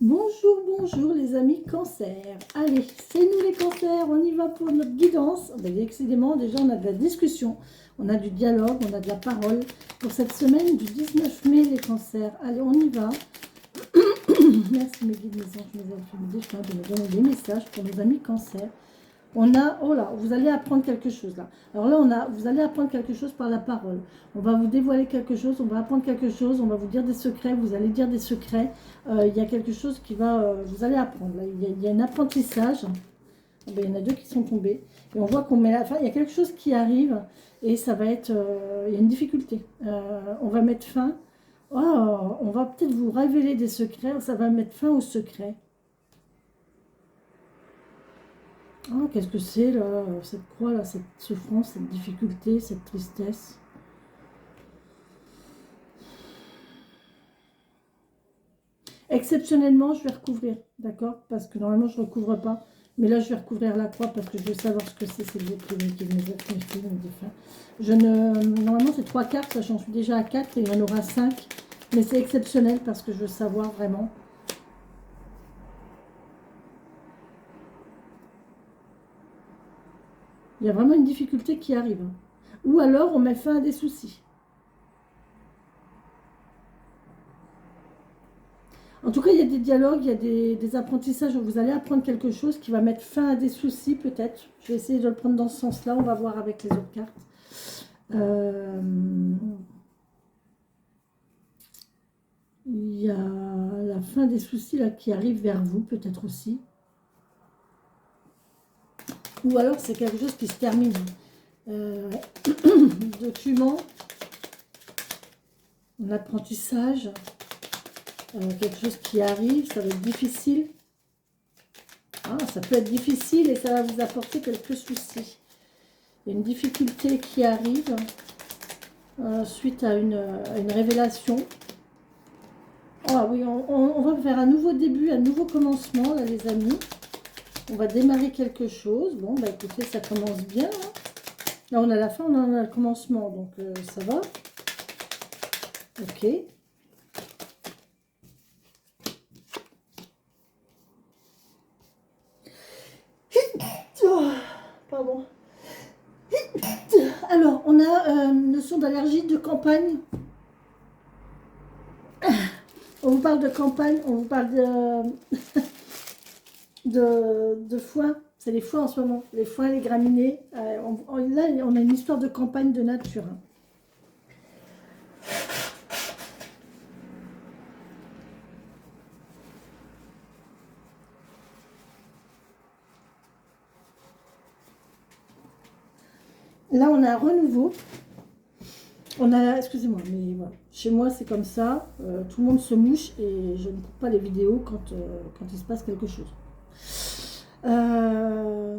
Bonjour, bonjour les amis cancer. Allez, c'est nous les cancers, on y va pour notre guidance. Décidément, déjà on a de la discussion, on a du dialogue, on a de la parole. Pour cette semaine du 19 mai les cancers. Allez, on y va. Merci mes guides, mes anges, mes elfes, mes défunts de me donner des messages pour nos amis cancers. On a, oh là, vous allez apprendre quelque chose là. Alors là, vous allez apprendre quelque chose par la parole. On va vous dévoiler quelque chose, on va apprendre quelque chose, on va vous dire des secrets, vous allez dire des secrets. Il y a quelque chose qui va, vous allez apprendre. Là. Il y a un apprentissage. Il y en a deux qui sont tombés. Et on voit qu'on met la fin. Il y a quelque chose qui arrive et ça va être, il y a une difficulté. On va mettre fin. Oh, on va peut-être vous révéler des secrets. Ça va mettre fin aux secrets. Ah, qu'est-ce que c'est là, cette croix là, cette souffrance, cette difficulté, cette tristesse. Exceptionnellement, je vais recouvrir, d'accord? Parce que normalement, je ne recouvre pas. Mais là, je vais recouvrir la croix parce que je veux savoir ce que c'est le privé qui mes défunts. Je ne... Normalement, c'est 3 cartes, j'en suis déjà à 4 et il y en aura 5. Mais c'est exceptionnel parce que je veux savoir vraiment. Il y a vraiment une difficulté qui arrive. Ou alors, on met fin à des soucis. En tout cas, il y a des dialogues, il y a des apprentissages. Vous allez apprendre quelque chose qui va mettre fin à des soucis, peut-être. Je vais essayer de le prendre dans ce sens-là. On va voir avec les autres cartes. Il y a la fin des soucis là, qui arrive vers vous, peut-être aussi. Ou alors, c'est quelque chose qui se termine. Document. Un apprentissage. Quelque chose qui arrive, ça va être difficile. Ah, ça peut être difficile et ça va vous apporter quelques soucis. Il y a une difficulté qui arrive suite à une révélation. Ah oui, on va faire un nouveau début, un nouveau commencement, là les amis. On va démarrer quelque chose. Bon, bah écoutez, ça commence bien. Hein. Là, on a la fin, on a le commencement, donc ça va. Ok. Pardon. Alors, on a une notion d'allergie de campagne. On vous parle de campagne, on vous parle de foin. C'est les foins en ce moment. Les foins, les graminées. Là, on a une histoire de campagne de nature. Là, on a un renouveau. On a, excusez-moi, mais voilà. Chez moi, c'est comme ça. Tout le monde se mouche et je ne coupe pas les vidéos quand il se passe quelque chose. Là,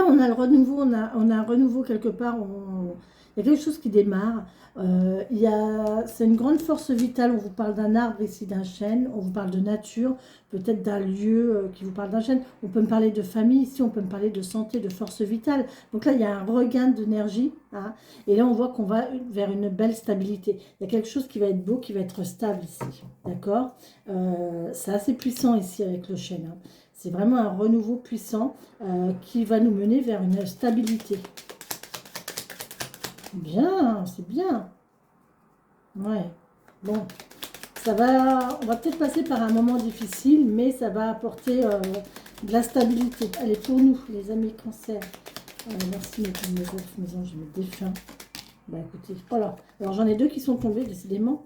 on a le renouveau, on a un renouveau quelque part. Il y a quelque chose qui démarre. C'est une grande force vitale. On vous parle d'un arbre ici, d'un chêne. On vous parle de nature, peut-être d'un lieu qui vous parle d'un chêne. On peut me parler de famille ici, on peut me parler de santé, de force vitale. Donc là, il y a un regain d'énergie. Hein, et là, on voit qu'on va vers une belle stabilité. Il y a quelque chose qui va être beau, qui va être stable ici. D'accord. C'est assez puissant ici avec le chêne. Hein. C'est vraiment un renouveau puissant qui va nous mener vers une stabilité. Bien, c'est bien. Ouais, bon. On va peut-être passer par un moment difficile, mais ça va apporter de la stabilité. Allez, pour nous, les amis cancer. Merci mes elfes, mes anges, mes défunts. Bah écoutez, voilà. Alors j'en ai 2 qui sont tombés, décidément.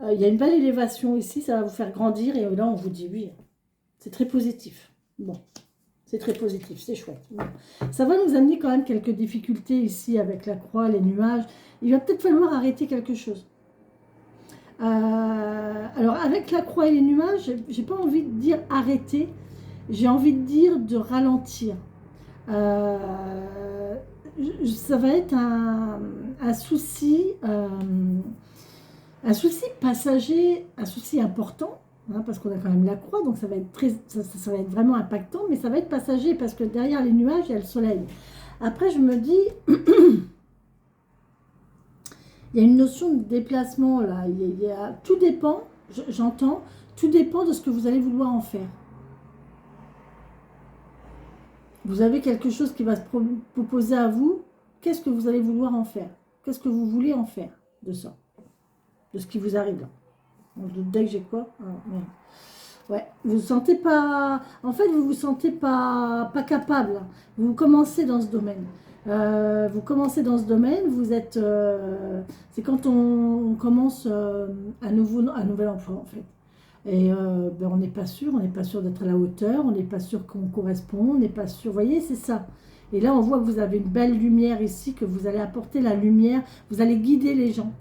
Il y a une belle élévation ici, ça va vous faire grandir. Et là, on vous dit oui. C'est très positif. Bon, c'est très positif, c'est chouette. Bon. Ça va nous amener quand même quelques difficultés ici avec la croix, les nuages. Il va peut-être falloir arrêter quelque chose. Alors, avec la croix et les nuages, j'ai pas envie de dire arrêter. J'ai envie de dire de ralentir. Ça va être un souci passager, un souci important. Hein, parce qu'on a quand même la croix, donc ça va être ça va être vraiment impactant, mais ça va être passager parce que derrière les nuages, il y a le soleil. Après, je me dis, il y a une notion de déplacement là. Tout dépend, j'entends, Tout dépend de ce que vous allez vouloir en faire. Vous avez quelque chose qui va se proposer à vous. Qu'est-ce que vous allez vouloir en faire? Qu'est-ce que vous voulez en faire de ça? De ce qui vous arrive là. On doute dès que j'ai quoi? Ah, merde. Ouais, vous vous sentez pas... En fait, vous vous sentez pas capable. Vous commencez dans ce domaine. Vous commencez dans ce domaine, vous êtes... c'est quand on commence un nouvel emploi, en fait. Et ben, on n'est pas sûr d'être à la hauteur, on n'est pas sûr qu'on correspond, on n'est pas sûr... Vous voyez, c'est ça. Et là, on voit que vous avez une belle lumière ici, que vous allez apporter la lumière, vous allez guider les gens.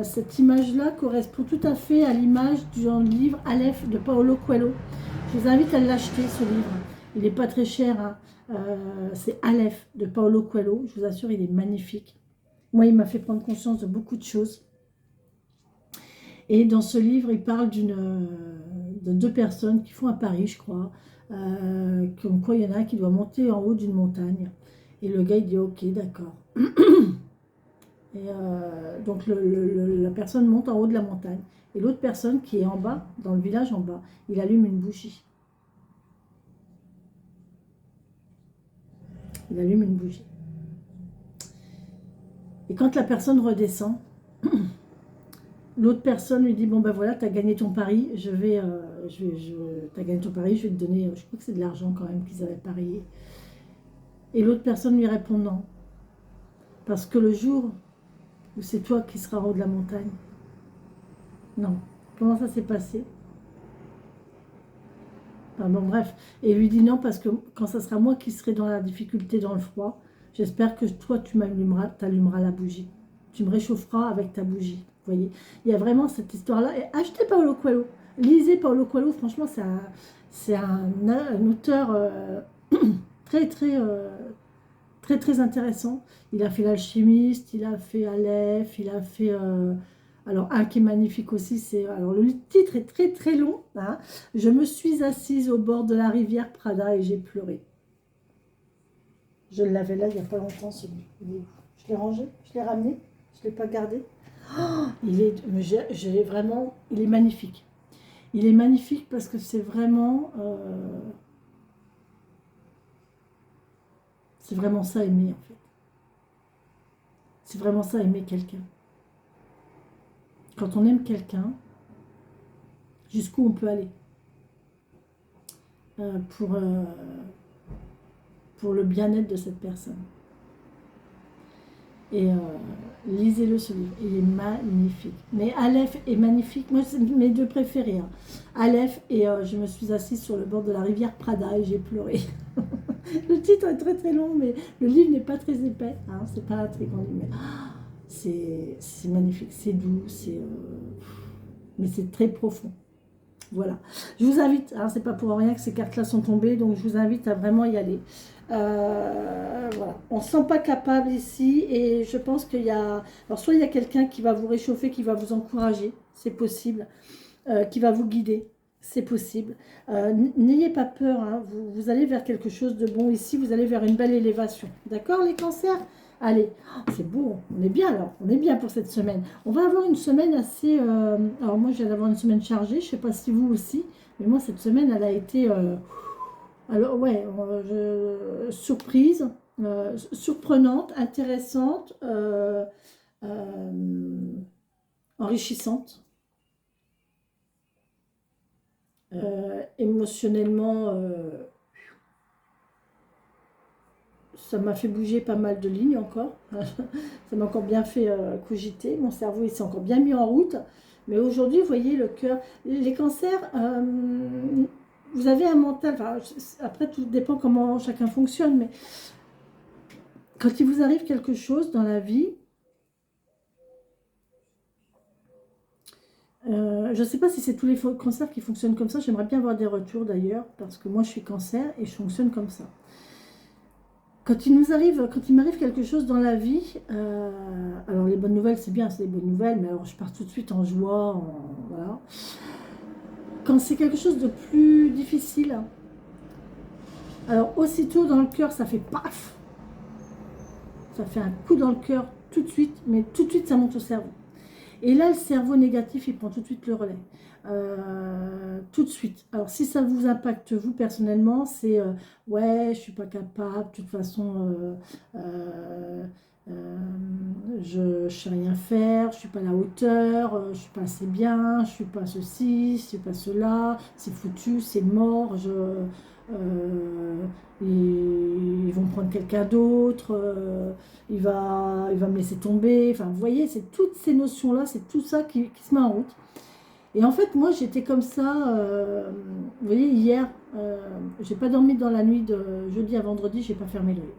Cette image-là correspond tout à fait à l'image du livre Aleph de Paulo Coelho. Je vous invite à l'acheter, ce livre. Il n'est pas très cher. Hein. C'est Aleph de Paulo Coelho. Je vous assure, il est magnifique. Moi, il m'a fait prendre conscience de beaucoup de choses. Et dans ce livre, il parle de deux personnes qui font à Paris, je crois. Comme quoi, il y en a un qui doit monter en haut d'une montagne. Et le gars, il dit « Ok, d'accord. » Et donc la personne monte en haut de la montagne. Et l'autre personne qui est en bas, dans le village en bas, il allume une bougie. Il allume une bougie. Et quand la personne redescend, l'autre personne lui dit, bon ben voilà, tu as gagné ton pari, tu as gagné ton pari, je vais te donner, je crois que c'est de l'argent quand même qu'ils avaient parié. Et l'autre personne lui répond non. Parce que le jour où c'est toi qui seras en haut de la montagne. Non. Comment ça s'est passé? Enfin, bon, bref. Et il lui dit non, parce que quand ça sera moi qui serai dans la difficulté, dans le froid, j'espère que toi, tu t'allumeras la bougie. Tu me réchaufferas avec ta bougie. Vous voyez? Il y a vraiment cette histoire-là. Et achetez Paulo Coelho. Lisez Paulo Coelho. Franchement, c'est un auteur très, très... très très intéressant. Il a fait l'alchimiste, il a fait Aleph, il a fait... alors un qui est magnifique aussi, c'est... Alors le titre est très très long. Hein. Je me suis assise au bord de la rivière Prada et j'ai pleuré. Je l'avais là il n'y a pas longtemps, celui. Je l'ai rangé, je l'ai ramené, je ne l'ai pas gardé. Oh, j'ai vraiment... Il est magnifique. Il est magnifique parce que c'est vraiment... c'est vraiment ça, aimer, en fait. C'est vraiment ça, aimer quelqu'un. Quand on aime quelqu'un, jusqu'où on peut aller pour le bien-être de cette personne. Et lisez-le, ce livre. Il est magnifique. Mais Aleph est magnifique. Moi, c'est mes deux préférés. Hein. Aleph et je me suis assise sur le bord de la rivière Prada et j'ai pleuré. Le titre est très très long, mais le livre n'est pas très épais. Hein, c'est pas un très grand livre, mais c'est magnifique, c'est doux, mais c'est très profond. Voilà. Je vous invite, hein, c'est pas pour rien que ces cartes-là sont tombées, donc je vous invite à vraiment y aller. Voilà. On ne se sent pas capable ici, et je pense qu'il y a... Alors, soit il y a quelqu'un qui va vous réchauffer, qui va vous encourager, c'est possible, qui va vous guider. C'est possible. N'ayez pas peur, hein. Vous allez vers quelque chose de bon ici, vous allez vers une belle élévation. D'accord les cancers? Allez, oh, c'est beau, on est bien alors, on est bien pour cette semaine. On va avoir une semaine assez... alors moi je viens d'avoir une semaine chargée, je ne sais pas si vous aussi, mais moi cette semaine elle a été... alors ouais, surprise, surprenante, intéressante, enrichissante. Émotionnellement, ça m'a fait bouger pas mal de lignes encore. Ça m'a encore bien fait cogiter. Mon cerveau il s'est encore bien mis en route. Mais aujourd'hui, vous voyez, le cœur, les cancers, vous avez un mental. Enfin, après, tout dépend comment chacun fonctionne. Mais quand il vous arrive quelque chose dans la vie, je ne sais pas si c'est tous les cancers qui fonctionnent comme ça. J'aimerais bien avoir des retours d'ailleurs, parce que moi je suis cancer et je fonctionne comme ça. Quand il m'arrive quelque chose dans la vie, alors les bonnes nouvelles c'est bien, c'est des bonnes nouvelles, mais alors je pars tout de suite en joie, voilà. Quand c'est quelque chose de plus difficile, alors aussitôt dans le cœur ça fait paf, ça fait un coup dans le cœur tout de suite, mais tout de suite ça monte au cerveau. Et là, le cerveau négatif, il prend tout de suite le relais. tout de suite. Alors, si ça vous impacte, vous, personnellement, c'est ouais, je suis pas capable, de toute façon, euh, je sais rien faire, je suis pas à la hauteur, je suis pas assez bien, je suis pas ceci, je suis pas cela, c'est foutu, c'est mort, ils vont prendre quelqu'un d'autre, il va me laisser tomber. Enfin, vous voyez, c'est toutes ces notions-là, c'est tout ça qui se met en route. Et en fait, moi, j'étais comme ça. Vous voyez, hier, j'ai pas dormi dans la nuit de jeudi à vendredi, j'ai pas fermé l'œil.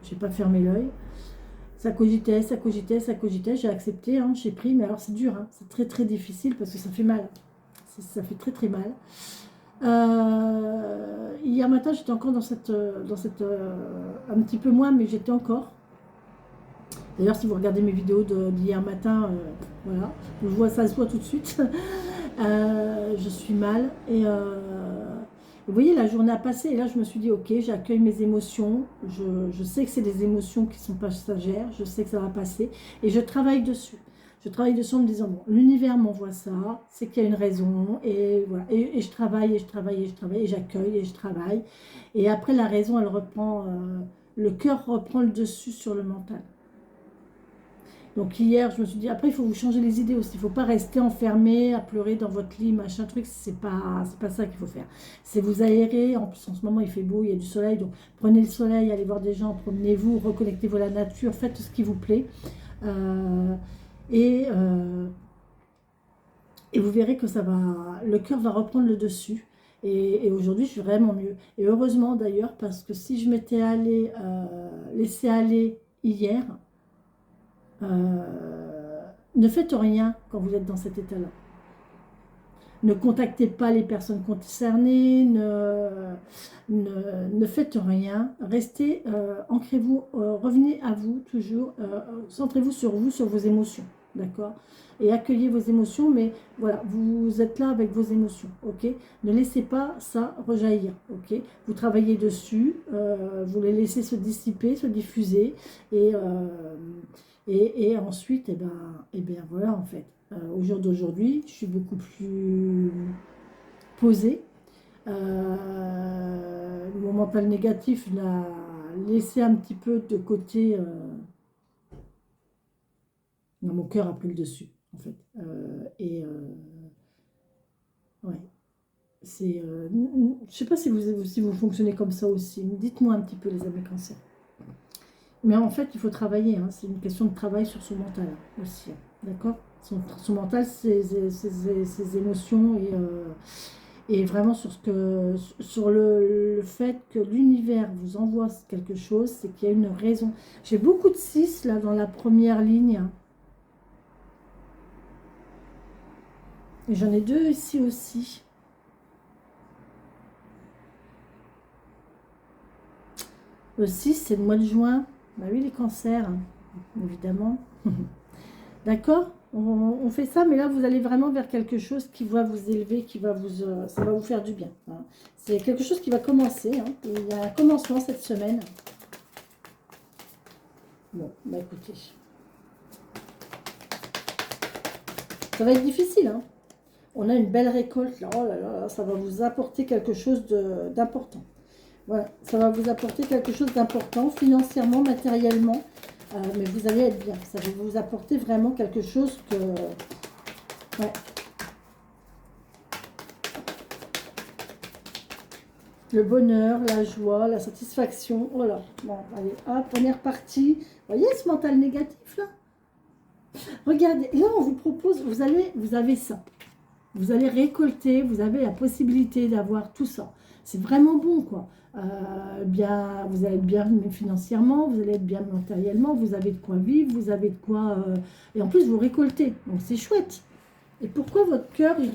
J'ai pas fermé l'œil. Ça cogitait, ça cogitait, ça cogitait. J'ai accepté, hein, j'ai pris, mais alors c'est dur, hein, c'est très très difficile parce que ça fait mal. Ça fait très très mal. Hier matin, j'étais encore un petit peu moins, mais j'étais encore. D'ailleurs, si vous regardez mes vidéos d'hier matin, voilà, je vois ça se voit tout de suite. Je suis mal et vous voyez, la journée a passé et là, je me suis dit, ok, j'accueille mes émotions. Je sais que c'est des émotions qui sont passagères. Je sais que ça va passer et je travaille dessus. Je travaille dessus en me disant, bon, l'univers m'envoie ça, c'est qu'il y a une raison, et voilà. Et je travaille, et je travaille, et je travaille, et j'accueille, et je travaille. Et après, la raison, elle reprend, le cœur reprend le dessus sur le mental. Donc hier, je me suis dit, après, il faut vous changer les idées aussi. Il ne faut pas rester enfermé, à pleurer dans votre lit, machin truc. C'est pas ça qu'il faut faire. C'est vous aérer. En plus, en ce moment, il fait beau, il y a du soleil. Donc, prenez le soleil, allez voir des gens, promenez-vous, reconnectez-vous à la nature, faites ce qui vous plaît. Euh, et, euh, et vous verrez que le cœur va reprendre le dessus. Et aujourd'hui, je suis vraiment mieux. Et heureusement d'ailleurs, parce que si je m'étais laissé aller hier, ne faites rien quand vous êtes dans cet état-là. Ne contactez pas les personnes concernées, ne faites rien. Restez, ancrez-vous, revenez à vous toujours, centrez-vous, sur vos émotions, d'accord? Et accueillez vos émotions, mais voilà, vous êtes là avec vos émotions, ok? Ne laissez pas ça rejaillir, ok? Vous travaillez dessus, vous les laissez se dissiper, se diffuser, et ensuite, et bien voilà, en fait. Au jour d'aujourd'hui, je suis beaucoup plus posée. Mon mental négatif l'a laissé un petit peu de côté. Mon cœur a pris le dessus, en fait. Ouais, je sais pas si vous fonctionnez comme ça aussi. Dites-moi un petit peu, les amis cancers. Mais en fait, il faut travailler. Hein. C'est une question de travail sur son mental aussi. Hein. D'accord, son mental, ses émotions et vraiment sur le fait que l'univers vous envoie quelque chose, c'est qu'il y a une raison. J'ai beaucoup de 6 là dans la première ligne. Hein. Et j'en ai 2 ici aussi. Le 6, c'est le mois de juin. Bah oui, les cancers, hein, évidemment. D'accord, on fait ça, mais là, vous allez vraiment vers quelque chose qui va vous élever, ça va vous faire du bien. Hein. C'est quelque chose qui va commencer. Hein. Il y a un commencement cette semaine. Bon, bah écoutez. Ça va être difficile. Hein. On a une belle récolte. Là. Oh là là, ça va vous apporter quelque chose d'important. Voilà, ça va vous apporter quelque chose d'important, financièrement, matériellement. Mais vous allez être bien. Ça va vous apporter vraiment quelque chose que... Ouais. Le bonheur, la joie, la satisfaction. Oh là. Bon, allez, hop, première partie. Vous voyez ce mental négatif, là? Regardez, là, on vous propose, vous avez ça. Vous allez récolter, vous avez la possibilité d'avoir tout ça. C'est vraiment bon, quoi. Vous allez être bien financièrement, vous allez être bien matériellement, vous avez de quoi vivre, vous avez de quoi... et en plus, vous récoltez. Donc, c'est chouette. Et pourquoi votre cœur, il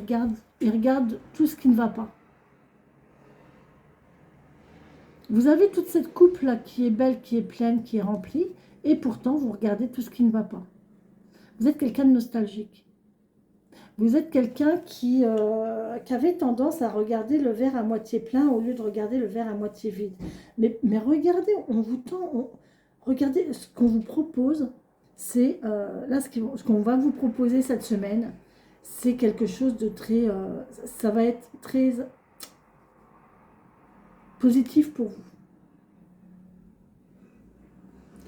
regarde tout ce qui ne va pas? Vous avez toute cette coupe-là qui est belle, qui est pleine, qui est remplie, et pourtant, vous regardez tout ce qui ne va pas. Vous êtes quelqu'un de nostalgique. Vous êtes quelqu'un qui avait tendance à regarder le verre à moitié plein au lieu de regarder le verre à moitié vide. Mais regardez, regardez ce qu'on vous propose. C'est là ce qu'on va vous proposer cette semaine. c'est quelque chose de très... ça va être très positif pour vous.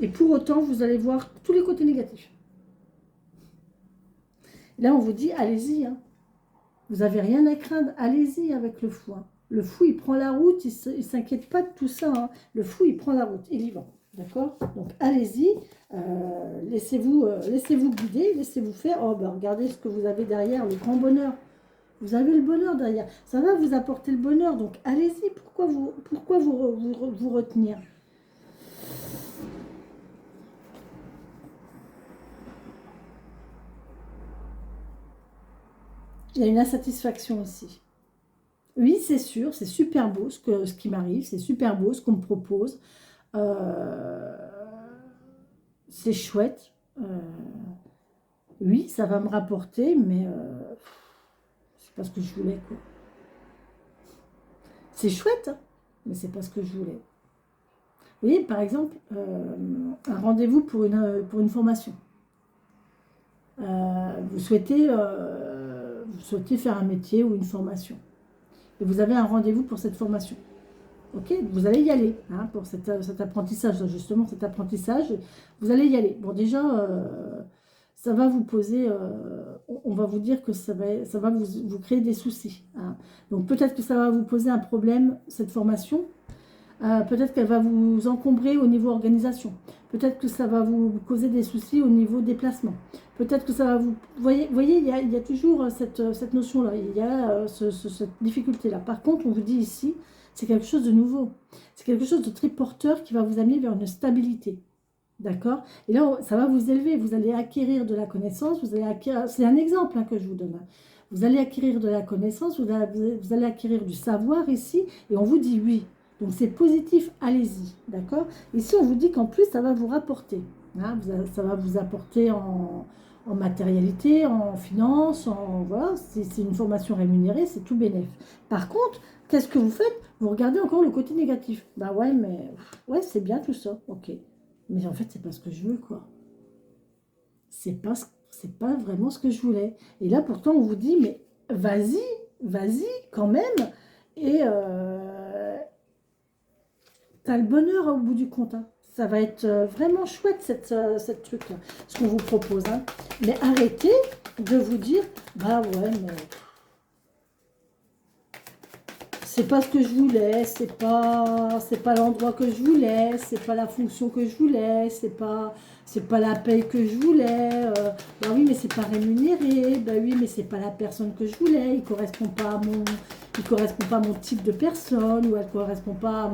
Et pour autant, vous allez voir tous les côtés négatifs. Là, on vous dit, allez-y. Hein. Vous n'avez rien à craindre. Allez-y avec le fou. Hein. Le fou, il prend la route. Il ne s'inquiète pas de tout ça. Hein. Le fou, il prend la route. Il y va. D'accord? Donc, allez-y. Laissez-vous guider. Laissez-vous faire. Oh, ben, regardez ce que vous avez derrière. Le grand bonheur. Vous avez le bonheur derrière. Ça va vous apporter le bonheur. Donc, allez-y. Pourquoi vous retenir? Il y a une insatisfaction ici. Oui, c'est sûr, c'est super beau ce qui m'arrive, c'est super beau ce qu'on me propose. Euh, c'est chouette. Oui, ça va me rapporter, mais c'est pas ce que je voulais, quoi. C'est chouette, hein, mais c'est pas ce que je voulais. Vous voyez, par exemple, un rendez-vous pour une formation. Vous souhaitez faire un métier ou une formation. Et vous avez un rendez-vous pour cette formation. Ok, vous allez y aller hein, pour cet apprentissage, justement cet apprentissage, vous allez y aller. Bon, déjà, ça va vous poser, on va vous dire que ça va vous créer des soucis. Hein. Donc peut-être que ça va vous poser un problème, cette formation. Peut-être qu'elle va vous encombrer au niveau organisation. Peut-être que ça va vous causer des soucis au niveau déplacement. Peut-être que ça va vous... Vous voyez il y a toujours cette notion-là. Il y a cette difficulté-là. Par contre, on vous dit ici, c'est quelque chose de nouveau. C'est quelque chose de très porteur qui va vous amener vers une stabilité. D'accord? Et là, ça va vous élever. Vous allez acquérir de la connaissance. C'est un exemple hein, que je vous donne. Hein. Vous allez acquérir de la connaissance. Vous allez acquérir du savoir ici. Et on vous dit oui. Donc c'est positif, allez-y, d'accord? Ici, on vous dit qu'en plus, ça va vous rapporter. Hein, ça va vous apporter en matérialité, en finance, voilà, c'est une formation rémunérée, c'est tout bénef. Par contre, qu'est-ce que vous faites? Vous regardez encore le côté négatif. Bah ouais, mais ouais, c'est bien tout ça, ok. Mais en fait, c'est pas ce que je veux, quoi. C'est pas vraiment ce que je voulais. Et là, pourtant, on vous dit, mais vas-y, quand même. Et t'as le bonheur au bout du compte. Hein. Ça va être vraiment chouette, cette truc-là, ce qu'on vous propose. Hein. Mais arrêtez de vous dire, bah ouais, mais c'est pas ce que je voulais, c'est pas l'endroit que je voulais, c'est pas la fonction que je voulais, c'est pas la paye que je voulais. Bah oui, mais c'est pas rémunéré. Bah oui, mais c'est pas la personne que je voulais. Il correspond pas à mon type de personne ou elle correspond pas à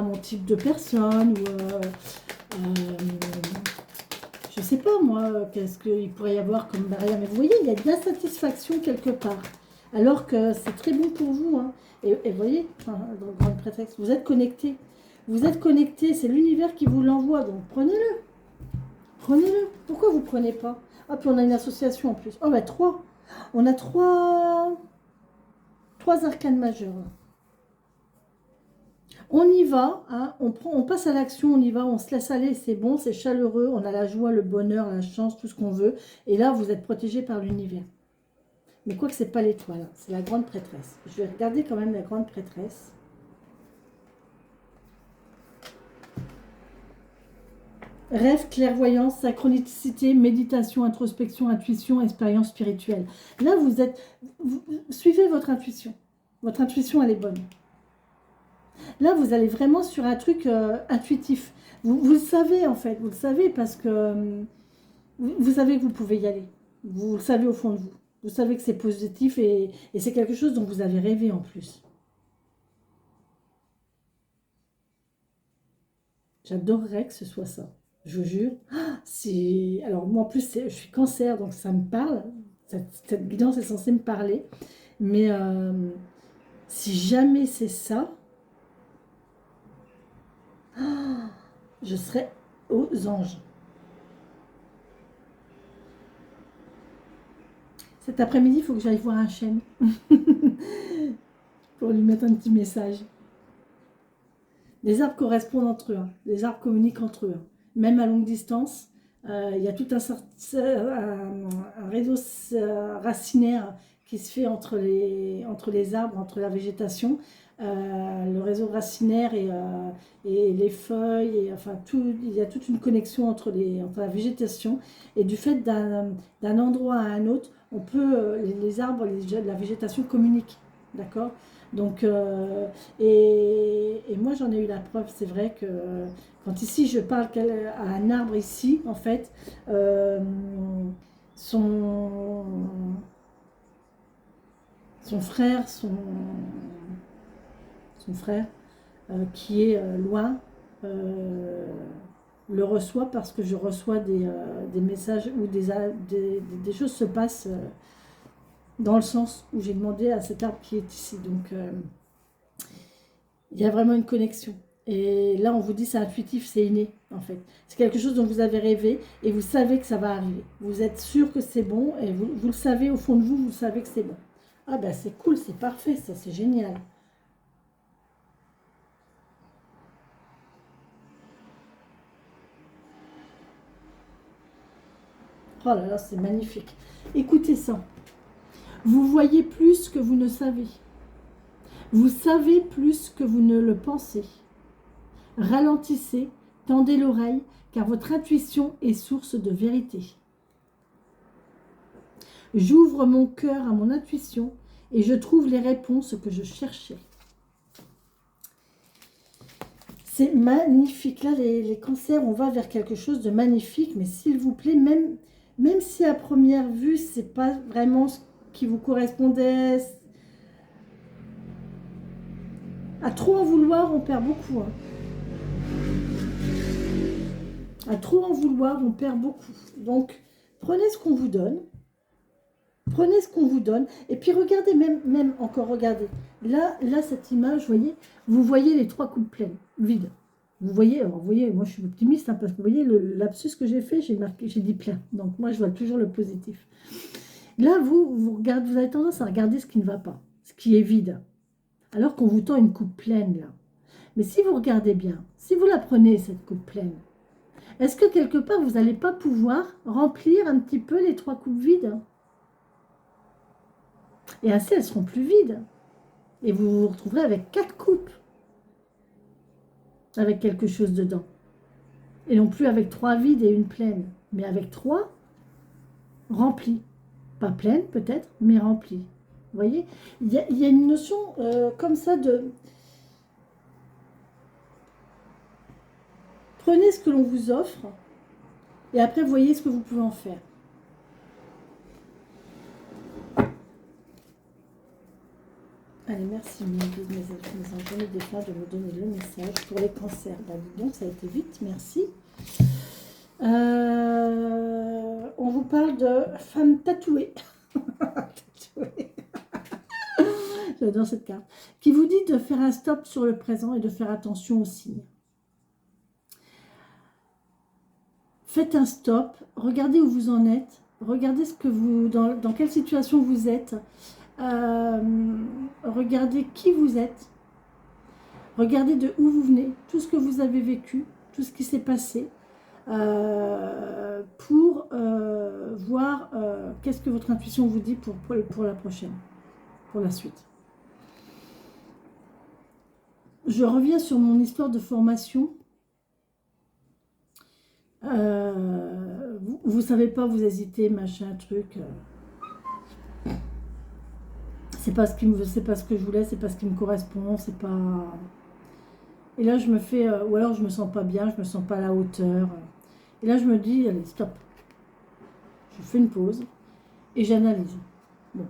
mon type de personne je sais pas moi, qu'est-ce qu'il pourrait y avoir comme barrière. Mais vous voyez, il y a de l'insatisfaction quelque part. Alors que c'est très bon pour vous. Hein. Et vous voyez, enfin, dans le grand prétexte, vous êtes connecté. Vous êtes connecté, c'est l'univers qui vous l'envoie. Donc prenez-le. Prenez-le. Pourquoi vous ne prenez pas? Ah, puis on a une association en plus. Oh, bah 3. On a trois arcanes majeures. Là. On y va, hein, on passe à l'action, on y va, on se laisse aller, c'est bon, c'est chaleureux, on a la joie, le bonheur, la chance, tout ce qu'on veut. Et là, vous êtes protégé par l'univers. Mais quoi que c'est pas l'étoile, c'est la grande prêtresse. Je vais regarder quand même la grande prêtresse. Rêve, clairvoyance, synchronicité, méditation, introspection, intuition, expérience spirituelle. Là, vous suivez votre intuition. Votre intuition, elle est bonne. Là, vous allez vraiment sur un truc intuitif. Vous le savez, en fait. Vous le savez parce que vous savez que vous pouvez y aller. Vous le savez au fond de vous. Vous savez que c'est positif et c'est quelque chose dont vous avez rêvé en plus. J'adorerais que ce soit ça. Je vous jure. Ah, alors moi en plus, je suis cancer, donc ça me parle. Cette guidance est censée me parler. Mais si jamais c'est ça, je serais aux anges. Cet après-midi, il faut que j'aille voir un chêne pour lui mettre un petit message. Les arbres correspondent entre eux. Hein. Les arbres communiquent entre eux. Hein. Même à longue distance, Il y a tout un réseau racinaire qui se fait entre les arbres, entre la végétation. Le réseau racinaire et les feuilles, et, enfin, il y a toute une connexion entre la végétation. Et du fait d'un endroit à un autre, on peut, les arbres, la végétation communiquent. D'accord? Donc, et moi j'en ai eu la preuve, c'est vrai que quand ici je parle à un arbre ici, en fait, euh, son, son frère, son frère qui est loin, euh, le reçoit parce que je reçois des messages où des choses se passent dans le sens où j'ai demandé à cet arbre qui est ici. Donc, il y a vraiment une connexion. Et là, on vous dit c'est intuitif, c'est inné, en fait. C'est quelque chose dont vous avez rêvé et vous savez que ça va arriver. Vous êtes sûr que c'est bon et vous le savez au fond de vous, vous savez que c'est bon. Ah ben c'est cool, c'est parfait, ça c'est génial. Oh là là, c'est magnifique. Écoutez ça. Vous voyez plus que vous ne savez. Vous savez plus que vous ne le pensez. Ralentissez, tendez l'oreille, car votre intuition est source de vérité. J'ouvre mon cœur à mon intuition et je trouve les réponses que je cherchais. C'est magnifique. Là, les cancers, on va vers quelque chose de magnifique, mais s'il vous plaît, même si à première vue, c'est pas vraiment ce qui vous correspondait, à trop en vouloir, on perd beaucoup. Hein. À trop en vouloir, on perd beaucoup. Donc, prenez ce qu'on vous donne. Prenez ce qu'on vous donne. Et puis, regardez, même encore, regardez. Là, cette image, vous voyez les 3 coupes pleines, vides. Vous voyez, alors, vous voyez, moi je suis optimiste, hein, parce que vous voyez, le lapsus que j'ai fait, j'ai dit plein. Donc, moi, je vois toujours le positif. Là, vous regardez, vous avez tendance à regarder ce qui ne va pas, ce qui est vide. Alors qu'on vous tend une coupe pleine, là. Mais si vous regardez bien, si vous la prenez, cette coupe pleine, est-ce que quelque part, vous n'allez pas pouvoir remplir un petit peu les 3 coupes vides? Et ainsi, elles seront plus vides. Et vous vous retrouverez avec 4 coupes, avec quelque chose dedans. Et non plus avec 3 vides et une pleine, mais avec 3 remplies. Pas pleines peut-être, mais remplies. Vous voyez, il y a une notion comme ça de... Prenez ce que l'on vous offre, et après, voyez ce que vous pouvez en faire. Allez, merci mes anges des défunts de me donner le message pour les cancers. Bah, dis donc, ça a été vite, merci. On vous parle de femmes tatouées. Tatouées. J'adore cette carte. Qui vous dit de faire un stop sur le présent et de faire attention aux signes. Faites un stop, regardez où vous en êtes, regardez dans quelle situation vous êtes, regardez qui vous êtes, regardez de où vous venez, tout ce que vous avez vécu, tout ce qui s'est passé, pour voir qu'est-ce que votre intuition vous dit pour la prochaine, pour la suite. Je reviens sur mon histoire de formation. Vous savez pas, vous hésitez, machin, truc. C'est pas ce que je voulais, c'est pas ce qui me correspond, c'est pas. Et là, je me fais, ou alors je me sens pas bien, je me sens pas à la hauteur. Et là, je me dis, allez, stop. Je fais une pause et j'analyse. Bon,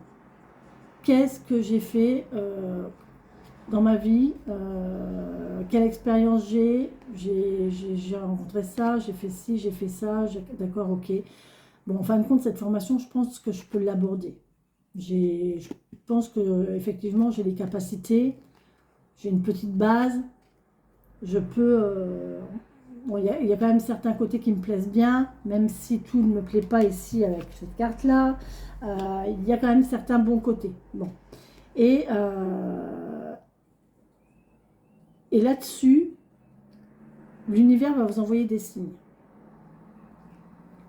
qu'est-ce que j'ai fait dans ma vie, quelle expérience j'ai rencontré ça, j'ai fait ci, j'ai fait ça, d'accord, ok. Bon, en fin de compte, cette formation, je pense que je peux l'aborder. Je pense que effectivement, j'ai les capacités, j'ai une petite base, je peux... bon, il y a quand même certains côtés qui me plaisent bien, même si tout ne me plaît pas ici avec cette carte-là, il y a quand même certains bons côtés. Bon. Et là-dessus, l'univers va vous envoyer des signes.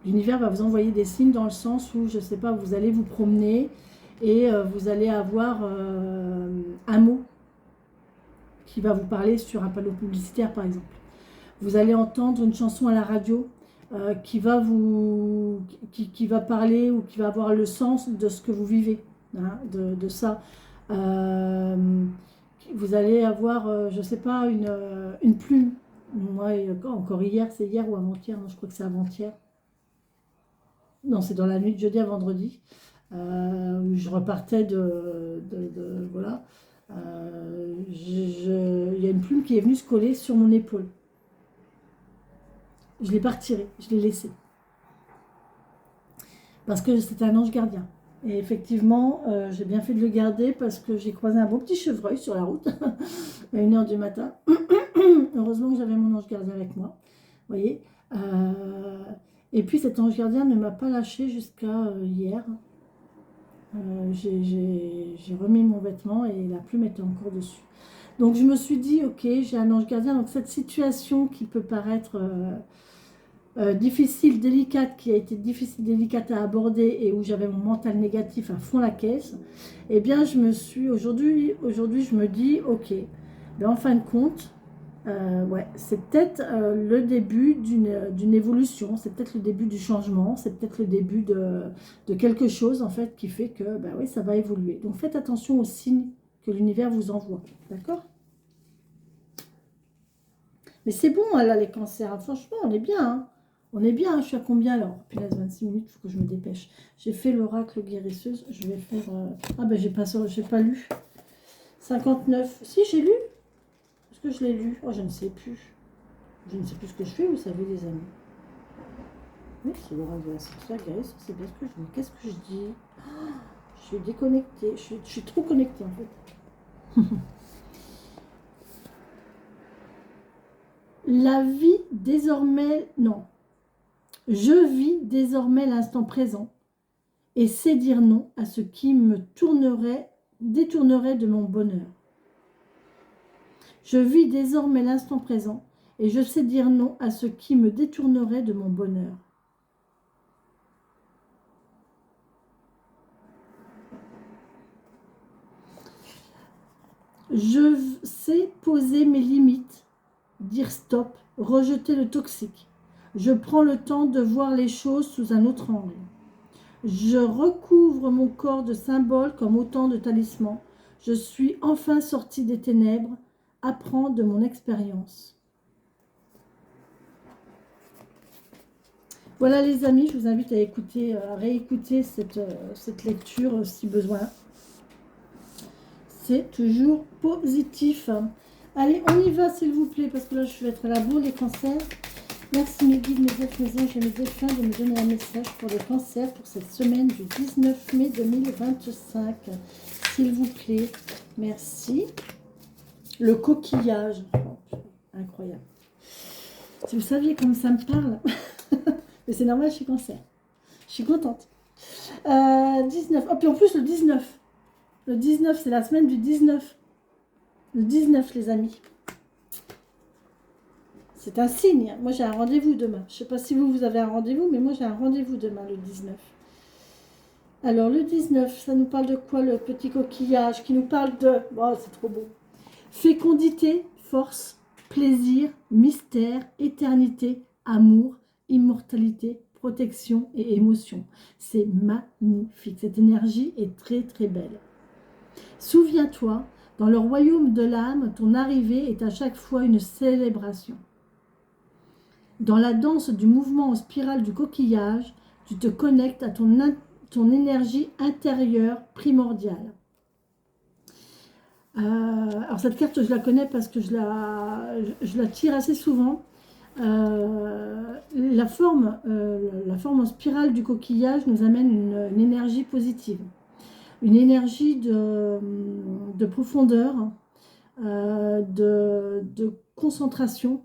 L'univers va vous envoyer des signes dans le sens où, je ne sais pas, vous allez vous promener et vous allez avoir un mot qui va vous parler sur un panneau publicitaire, par exemple. Vous allez entendre une chanson à la radio qui va parler ou qui va avoir le sens de ce que vous vivez, hein, de ça. Vous allez avoir, je ne sais pas, une plume. Moi, encore hier, c'est hier ou avant-hier, non, je crois que c'est avant-hier. Non, c'est dans la nuit de jeudi à vendredi, où je repartais voilà. Il y a une plume qui est venue se coller sur mon épaule. Je ne l'ai pas retirée, je l'ai laissée. Parce que c'était un ange gardien. Et effectivement, j'ai bien fait de le garder parce que j'ai croisé un beau petit chevreuil sur la route à 1h du matin. Heureusement que j'avais mon ange gardien avec moi. Vous voyez. Et puis cet ange gardien ne m'a pas lâché jusqu'à hier. J'ai remis mon vêtement et la plume était encore dessus. Donc je me suis dit, ok, j'ai un ange gardien. Donc cette situation qui peut paraître difficile, délicate, qui a été difficile, délicate à aborder et où j'avais mon mental négatif à fond la caisse, eh bien je me suis, aujourd'hui je me dis, ok, ben, en fin de compte, ouais, c'est peut-être le début d'une évolution, c'est peut-être le début du changement, c'est peut-être le début de quelque chose en fait qui fait que ben, oui, ça va évoluer. Donc faites attention aux signes que l'univers vous envoie, d'accord? Mais c'est bon là les cancers, hein, franchement on est bien, hein. On est bien, hein, je suis à combien alors? Puis là, 26 minutes, il faut que je me dépêche. J'ai fait l'oracle guérisseuse, je vais faire... Ah ben j'ai pas lu. 59, si j'ai lu. Est-ce que je l'ai lu? Oh, je ne sais plus. Je ne sais plus ce que je fais, vous savez les amis. Oui, c'est l'oracle de la sorcière guérisseuse, c'est bien ce que je dis. Qu'est-ce que je dis? Oh, je suis déconnectée, je suis trop connectée en fait. La vie désormais... Non. Je vis désormais l'instant présent et sais dire non à ce qui me détournerait de mon bonheur. Je vis désormais l'instant présent et je sais dire non à ce qui me détournerait de mon bonheur. Je sais poser mes limites, dire stop, rejeter le toxique. Je prends le temps de voir les choses sous un autre angle. Je recouvre mon corps de symboles comme autant de talismans. Je suis enfin sortie des ténèbres. Apprends de mon expérience. Voilà les amis, je vous invite à écouter, à réécouter cette lecture si besoin. C'est toujours positif. Allez, on y va s'il vous plaît, parce que là je vais être à la bourre les cancers. Merci mes guides, mes elfes, mes anges et mes défunts de me donner un message pour les cancers pour cette semaine du 19 mai 2025. S'il vous plaît, merci. Le coquillage, oh, incroyable. Si vous saviez comme ça me parle, mais c'est normal, je suis cancer. Je suis contente. 19, oh, puis en plus le 19. Le 19, c'est la semaine du 19. Le 19, les amis. C'est un signe. Moi, j'ai un rendez-vous demain. Je ne sais pas si vous avez un rendez-vous, mais moi, j'ai un rendez-vous demain, le 19. Alors, le 19, ça nous parle de quoi, le petit coquillage qui nous parle de... Oh, c'est trop beau. Fécondité, force, plaisir, mystère, éternité, amour, immortalité, protection et émotion. C'est magnifique. Cette énergie est très, très belle. Souviens-toi, dans le royaume de l'âme, ton arrivée est à chaque fois une célébration. Dans la danse du mouvement en spirale du coquillage, tu te connectes à ton énergie intérieure primordiale. Alors cette carte, je la connais parce que je la tire assez souvent. La forme en spirale du coquillage nous amène une énergie positive. Une énergie de profondeur, de concentration,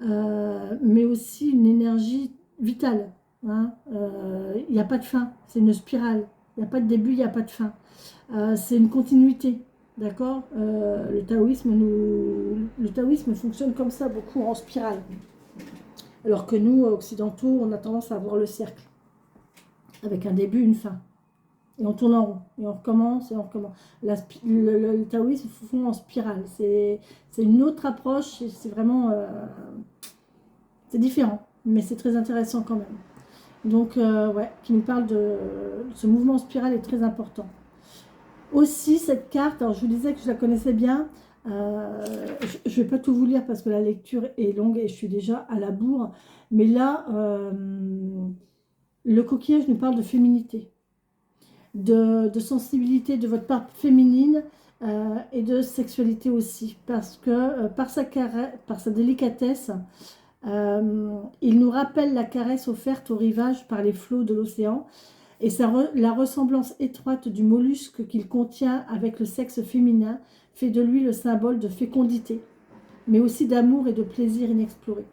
mais aussi une énergie vitale. Hein. Il n'y a pas de fin, c'est une spirale. Il n'y a pas de début, il n'y a pas de fin. C'est une continuité, d'accord. Le taoïsme fonctionne comme ça, beaucoup en spirale. Alors que nous, occidentaux, on a tendance à voir le cercle, avec un début, une fin. Et on tourne en rond, et on recommence, et on recommence. Le taoïsme font en spirale. C'est une autre approche, et c'est vraiment... c'est différent, mais c'est très intéressant quand même. Donc, ouais, qui nous parle de... Ce mouvement en spirale est très important. Aussi, cette carte, alors je vous disais que je la connaissais bien. Je ne vais pas tout vous lire parce que la lecture est longue et je suis déjà à la bourre. Mais là, le coquillage nous parle de féminité, de sensibilité de votre part féminine et de sexualité aussi. Parce que par sa délicatesse, il nous rappelle la caresse offerte au rivage par les flots de l'océan et la ressemblance étroite du mollusque qu'il contient avec le sexe féminin fait de lui le symbole de fécondité, mais aussi d'amour et de plaisir inexploré.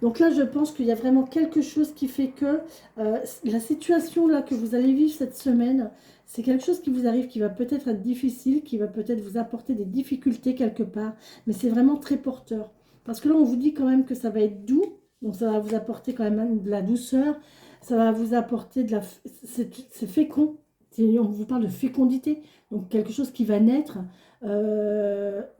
Donc là, je pense qu'il y a vraiment quelque chose qui fait que la situation là que vous allez vivre cette semaine, c'est quelque chose qui vous arrive, qui va peut-être être difficile, qui va peut-être vous apporter des difficultés quelque part, mais c'est vraiment très porteur. Parce que là, on vous dit quand même que ça va être doux, donc ça va vous apporter quand même de la douceur, ça va vous apporter de la... C'est fécond, on vous parle de fécondité, donc quelque chose qui va naître,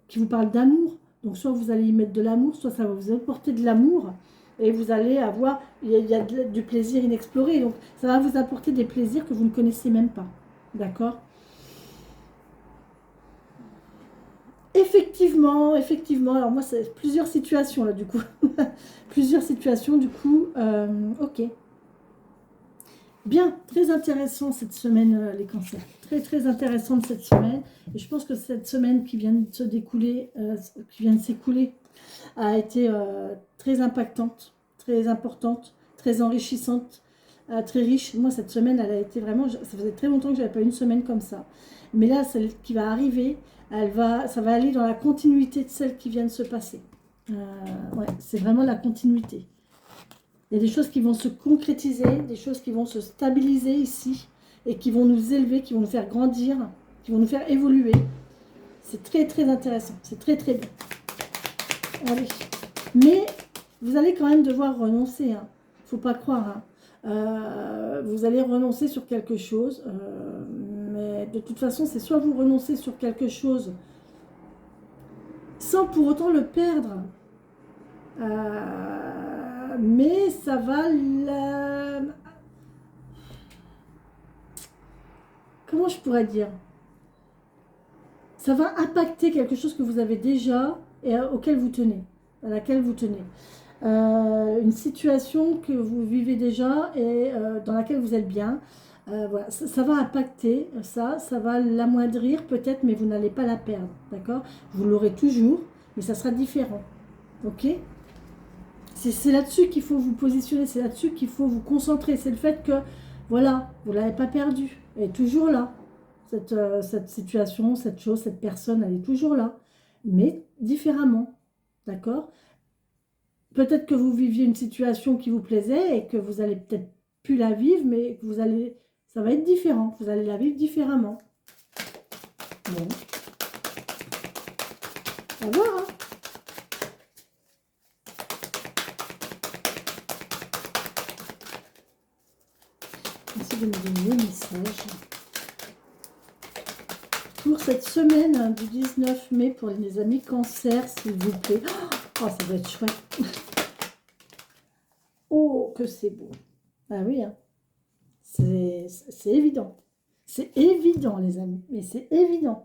qui vous parle d'amour. Donc soit vous allez y mettre de l'amour, soit ça va vous apporter de l'amour, et vous allez avoir, il y a du plaisir inexploré, donc ça va vous apporter des plaisirs que vous ne connaissez même pas, d'accord? Effectivement, alors moi c'est plusieurs situations là du coup, plusieurs situations du coup, ok. Bien, très intéressant cette semaine, les cancers. Très, très intéressante cette semaine. Et je pense que cette semaine qui vient de se découler, qui vient de s'écouler, a été très impactante, très importante, très enrichissante, très riche. Moi, cette semaine, elle a été vraiment... Ça faisait très longtemps que je n'avais pas une semaine comme ça. Mais là, celle qui va arriver, ça va aller dans la continuité de celle qui vient de se passer. Ouais, c'est vraiment la continuité. Il y a des choses qui vont se concrétiser, des choses qui vont se stabiliser ici et qui vont nous élever, qui vont nous faire grandir, qui vont nous faire évoluer. C'est très très intéressant, c'est très très bien. Allez. Mais vous allez quand même devoir renoncer, hein. Faut pas croire, hein. Vous allez renoncer sur quelque chose, mais de toute façon, c'est soit vous renoncez sur quelque chose sans pour autant le perdre, mais ça va comment je pourrais dire, ça va impacter quelque chose que vous avez déjà et auquel vous tenez, à laquelle vous tenez. Une situation que vous vivez déjà et dans laquelle vous êtes bien. Voilà, ça va impacter ça va l'amoindrir peut-être, mais vous n'allez pas la perdre, d'accord? Vous l'aurez toujours, mais ça sera différent, ok? C'est là-dessus qu'il faut vous positionner, c'est là-dessus qu'il faut vous concentrer. C'est le fait que, voilà, vous ne l'avez pas perdu. Elle est toujours là. Cette situation, cette chose, cette personne, elle est toujours là. Mais différemment. D'accord? Peut-être que vous viviez une situation qui vous plaisait et que vous allez peut-être plus la vivre, mais que ça va être différent. Vous allez la vivre différemment. Bon. À voir, hein? Merci de me donner le message. Pour cette semaine du 19 mai, pour les amis cancer, s'il vous plaît. Oh, ça va être chouette. Oh, que c'est beau. Ah oui, hein. C'est évident. C'est évident, les amis. Mais c'est évident.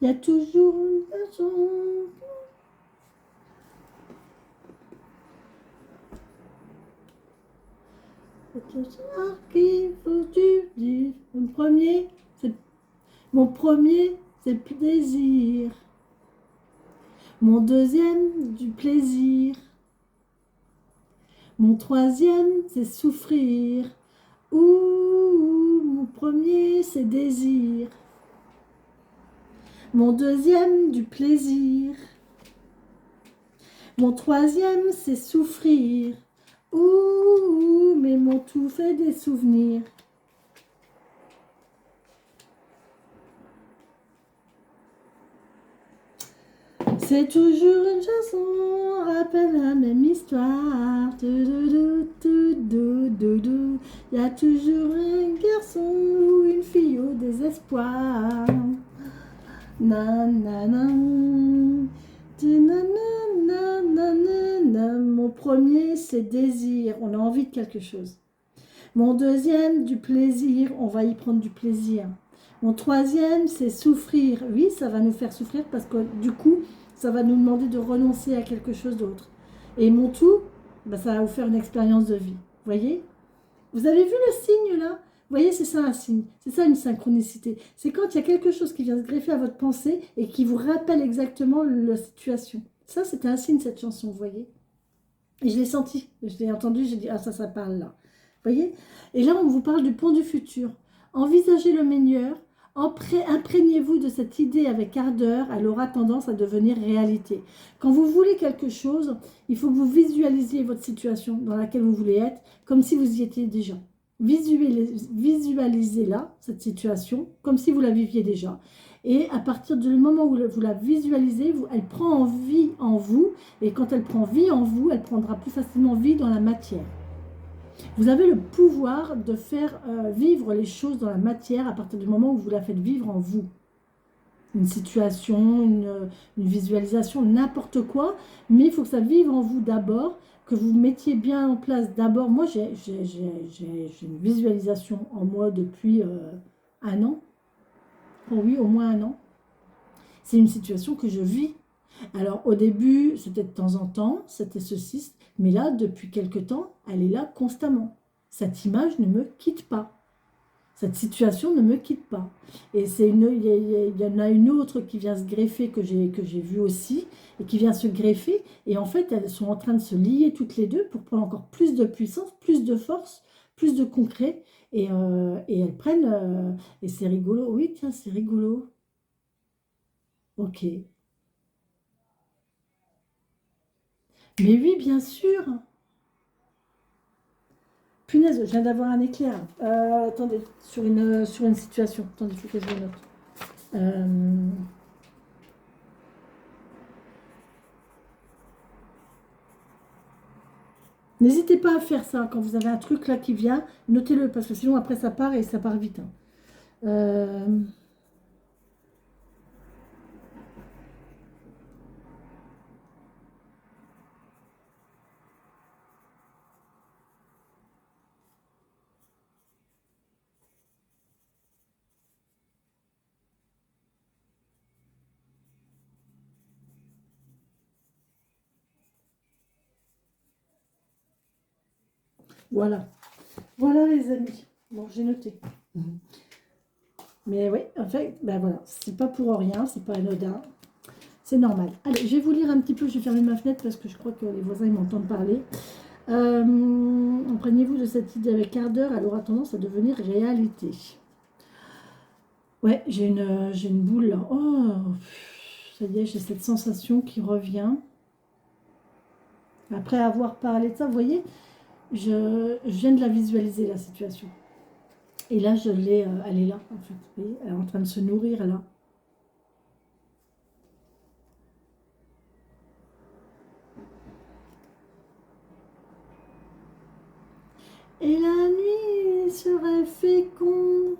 Il y a toujours une raison. C'est ça qu'il faut tu dire. Mon premier, c'est le plaisir. Mon deuxième, du plaisir. Mon troisième, c'est souffrir. Ouh, mon premier, c'est désir. Mon deuxième, du plaisir. Mon troisième, c'est souffrir. Ouh, mais mon tout fait des souvenirs. C'est toujours une chanson, rappelle la même histoire. Il y a toujours un garçon ou une fille au désespoir. Nanana. Mon premier, c'est désir. On a envie de quelque chose. Mon deuxième, du plaisir. On va y prendre du plaisir. Mon troisième, c'est souffrir. Oui, ça va nous faire souffrir parce que du coup, ça va nous demander de renoncer à quelque chose d'autre. Et mon tout, ben, ça va vous faire une expérience de vie. Vous voyez? Vous avez vu le signe là? Vous voyez, c'est ça un signe. C'est ça une synchronicité. C'est quand il y a quelque chose qui vient se greffer à votre pensée et qui vous rappelle exactement la situation. Ça, c'était un signe, cette chanson, vous voyez? Et je l'ai senti, je l'ai entendu, j'ai dit, ah ça parle là. Vous voyez? Et là, on vous parle du pont du futur. Envisagez le meilleur. Imprégnez-vous de cette idée avec ardeur, elle aura tendance à devenir réalité. Quand vous voulez quelque chose, il faut que vous visualisiez votre situation dans laquelle vous voulez être, comme si vous y étiez déjà. Visualisez-la, cette situation, comme si vous la viviez déjà. Et à partir du moment où vous la visualisez, elle prend vie en vous, et quand elle prend vie en vous, elle prendra plus facilement vie dans la matière. Vous avez le pouvoir de faire vivre les choses dans la matière à partir du moment où vous la faites vivre en vous. Une situation, une visualisation, n'importe quoi, mais il faut que ça vive en vous d'abord, que vous mettiez bien en place d'abord. Moi, j'ai une visualisation en moi depuis 1 an. Oh oui, au moins 1 an. C'est une situation que je vis. Alors, au début, c'était de temps en temps, c'était ceci, mais là, depuis quelque temps, elle est là constamment. Cette image ne me quitte pas. Cette situation ne me quitte pas. Et il y en a une autre qui vient se greffer, que j'ai vue aussi, et qui vient se greffer. Et en fait, elles sont en train de se lier toutes les deux pour prendre encore plus de puissance, plus de force, plus de concret. Et elles prennent... et c'est rigolo. Oui, tiens, c'est rigolo. Ok. Mais oui, bien sûr. Punaise, je viens d'avoir un éclair. Attendez, sur une situation. Attendez, il faut que je le note. N'hésitez pas à faire ça. Quand vous avez un truc là qui vient, notez-le, parce que sinon après ça part et ça part vite. Voilà. Voilà les amis. Bon, j'ai noté. Mais oui, en fait, ben voilà, c'est pas pour rien, c'est pas anodin. C'est normal. Allez, je vais vous lire un petit peu, je vais fermer ma fenêtre parce que je crois que les voisins ils m'entendent parler. Imprégnez-vous de cette idée avec ardeur, elle aura tendance à devenir réalité. Ouais, j'ai une boule là. Oh, ça y est, j'ai cette sensation qui revient. Après avoir parlé de ça, vous voyez, je viens de la visualiser, la situation. Et là, je l'ai, elle est là, en fait. Vous voyez, elle est en train de se nourrir, là. Et la nuit serait féconde.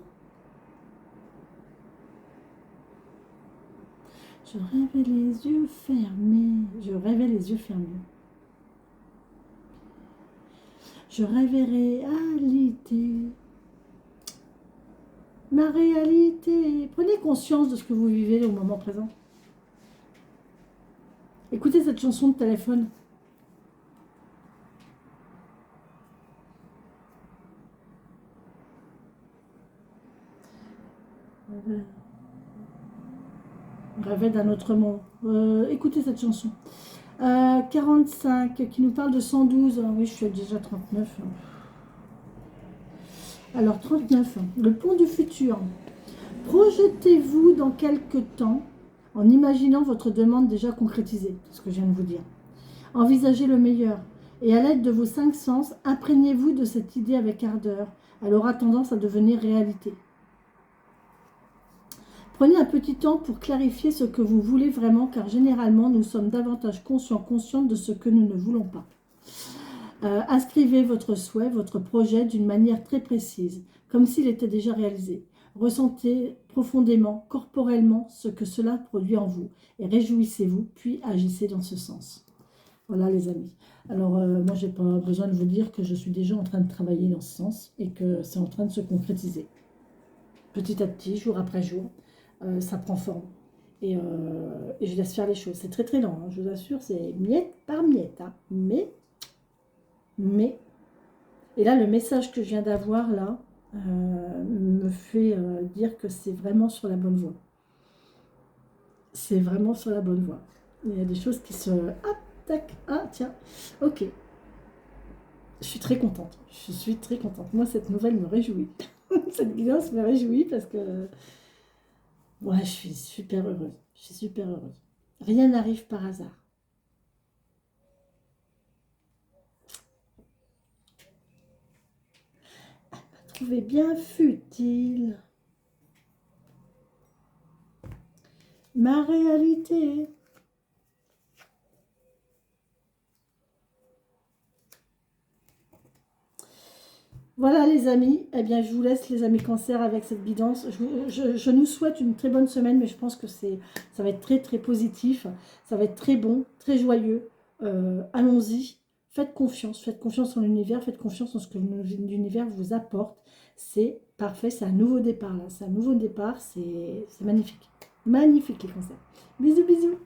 Je rêvais les yeux fermés. Je rêvais les yeux fermés. Je rêvais réalité. Ma réalité. Prenez conscience de ce que vous vivez au moment présent. Écoutez cette chanson de téléphone. Rêver d'un autre monde. Écoutez cette chanson. 45 qui nous parle de 112. Oui, je suis déjà 39. Alors, 39, le pont du futur. Projetez-vous dans quelques temps en imaginant votre demande déjà concrétisée, c'est ce que je viens de vous dire. Envisagez le meilleur et à l'aide de vos 5 sens, imprégnez-vous de cette idée avec ardeur. Elle aura tendance à devenir réalité. Prenez un petit temps pour clarifier ce que vous voulez vraiment, car généralement, nous sommes davantage conscientes de ce que nous ne voulons pas. Inscrivez votre souhait, votre projet d'une manière très précise, comme s'il était déjà réalisé. Ressentez profondément, corporellement, ce que cela produit en vous et réjouissez-vous, puis agissez dans ce sens. Voilà les amis. Alors moi je n'ai pas besoin de vous dire que je suis déjà en train de travailler dans ce sens et que c'est en train de se concrétiser. Petit à petit, jour après jour, ça prend forme. Et je laisse faire les choses. C'est très très lent, hein, je vous assure, c'est miette par miette. Hein. Mais, et là le message que je viens d'avoir là, me fait dire que c'est vraiment sur la bonne voie. C'est vraiment sur la bonne voie. Il y a des choses qui se... Hop, tac, ah tiens, ok. Je suis très contente. Je suis très contente. Moi, cette nouvelle me réjouit. Cette guidance me réjouit parce que... Ouais, je suis super heureuse. Je suis super heureuse. Rien n'arrive par hasard. Trouvez bien futile ma réalité. Voilà les amis, eh bien je vous laisse les amis cancer avec cette guidance. Je nous souhaite une très bonne semaine, mais je pense que ça va être très très positif, ça va être très bon, très joyeux. Allons-y, faites confiance en l'univers, faites confiance en ce que l'univers vous apporte. C'est parfait, c'est un nouveau départ là, c'est un nouveau départ, c'est magnifique. Magnifique les cancers. Bisous bisous.